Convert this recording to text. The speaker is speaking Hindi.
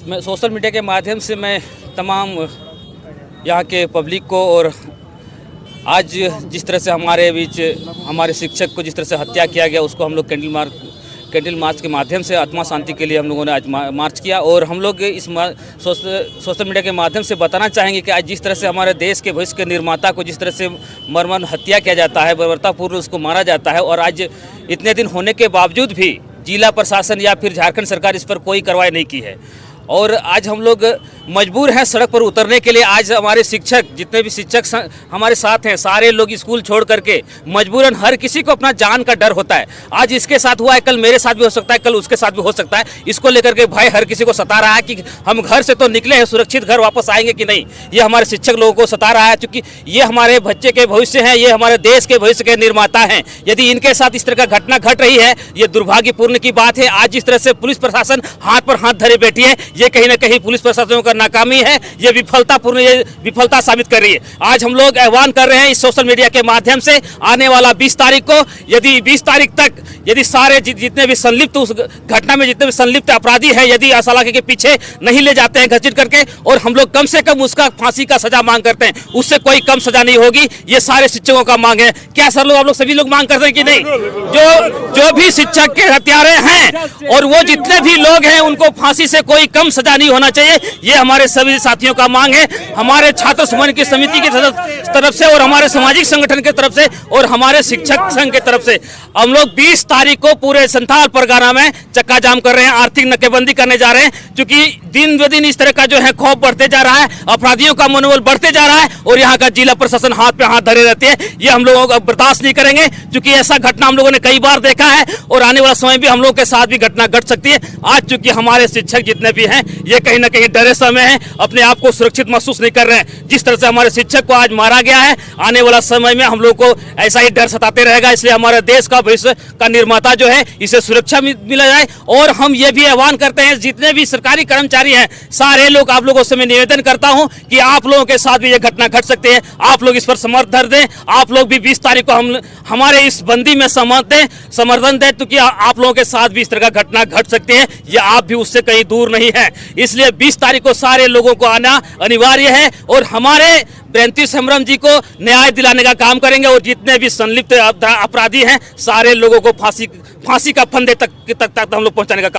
मैं सोशल मीडिया के माध्यम से मैं तमाम यहाँ के पब्लिक को और आज जिस तरह से हमारे बीच हमारे शिक्षक को जिस तरह से हत्या किया गया उसको हम लोग कैंडल मार्च के माध्यम से आत्मा शांति के लिए हम लोगों ने आज मार्च किया। और हम लोग इस सोशल मीडिया के माध्यम से बताना चाहेंगे कि आज जिस तरह से हमारे देश के भविष्य के निर्माता को जिस तरह से मर्मन हत्या किया जाता है, बर्बरतापूर्व उसको मारा जाता है, और आज इतने दिन होने के बावजूद भी जिला प्रशासन या फिर झारखंड सरकार इस पर कोई कार्रवाई नहीं की है। और आज हम लोग मजबूर हैं सड़क पर उतरने के लिए। आज हमारे शिक्षक जितने भी शिक्षक हमारे साथ हैं सारे लोग स्कूल छोड़ करके मजबूरन, हर किसी को अपना जान का डर होता है। आज इसके साथ हुआ है, कल मेरे साथ भी हो सकता है, कल उसके साथ भी हो सकता है। इसको लेकर के भय हर किसी को सता रहा है कि हम घर से तो निकले हैं, सुरक्षित घर वापस आएंगे कि नहीं। ये हमारे शिक्षक लोगों को सता रहा है, क्योंकि ये हमारे बच्चे के भविष्य हैं, ये हमारे देश के भविष्य के निर्माता हैं। यदि इनके साथ इस तरह का घटना घट रही है, ये दुर्भाग्यपूर्ण की बात है। आज जिस तरह से पुलिस प्रशासन हाथ पर हाथ धरे बैठी है, ये कहीं ना कहीं पुलिस प्रशासन का नाकामी है, ये विफलता साबित कर रही है। आज हम लोग आह्वान कर रहे हैं इस सोशल मीडिया के माध्यम से, आने वाला 20 तारीख को यदि 20 तारीख तक यदि सारे जितने भी संलिप्त उस घटना में जितने भी संलिप्त अपराधी हैं, यदि असला के पीछे नहीं ले जाते हैं घसीट करके, और हम लोग कम से कम उसका फांसी का सजा मांग करते हैं, उससे कोई कम सजा नहीं होगी। ये सारे शिक्षकों का मांग है। क्या सर लोग आप लोग सभी लोग मांग करते हैं कि नहीं? जो भी शिक्षक के हत्यारे हैं और वो जितने भी लोग हैं, उनको फांसी से कोई कम सजा नहीं होना चाहिए। ये हमारे सभी साथियों का मांग है। हमारे छात्र समन्वय की समिति की तरफ से और हमारे सामाजिक संगठन की तरफ से और हमारे शिक्षक संघ की तरफ से हम लोग 20 तारीख को पूरे संथाल परगना में चक्का जाम कर रहे हैं, आर्थिक नाकेबंदी करने जा रहे हैं, क्योंकि दिन ब दिन इस तरह का जो है खौफ बढ़ते जा रहा है, अपराधियों का मनोबल बढ़ते जा रहा है, और यहाँ का जिला प्रशासन हाथ पे हाथ धरे रहते हैं। ये हम लोगों को बर्दाश्त नहीं करेंगे, क्योंकि ऐसा घटना हम लोगों ने कई बार देखा है और आने वाला समय भी हम लोग के साथ भी घटना घट सकती है। आज चूंकि हमारे शिक्षक जितने भी हैं, ये कहीं ना कहीं डरे समय है, अपने आप को सुरक्षित महसूस नहीं कर रहे हैं। जिस तरह से हमारे शिक्षक को आज मारा गया है, आने वाला समय में हम लोग को ऐसा ही डर सताते रहेगा। इसलिए हमारे देश का भविष्य का निर्माता जो है, इसे सुरक्षा मिला जाए। और हम ये भी आह्वान करते हैं, जितने भी सरकारी कर्मचारी हैं, सारे लोग, आप लोगों से मैं निवेदन करता हूं कि आप लोगों के साथ भी ये घटना घट सकती है। आप लोग इस पर समर्थन दें। आप लोग भी 20 तारीख को हमारे इस बंदी में समर्थन दें, क्योंकि आप लोगों के साथ भी इस तरह का घटना घट सकती है। ये आप भी उससे कहीं दूर नहीं है। इसलिए 20 तारीख को सारे लोगों को आना अनिवार्य है, और हमारे ब्रैंती समरम जी को न्याय दिलाने का काम करेंगे। और जितने भी संलिप्त अपराधी हैं, सारे लोगों को फांसी का फंदे तक हम लोग पहुंचाने का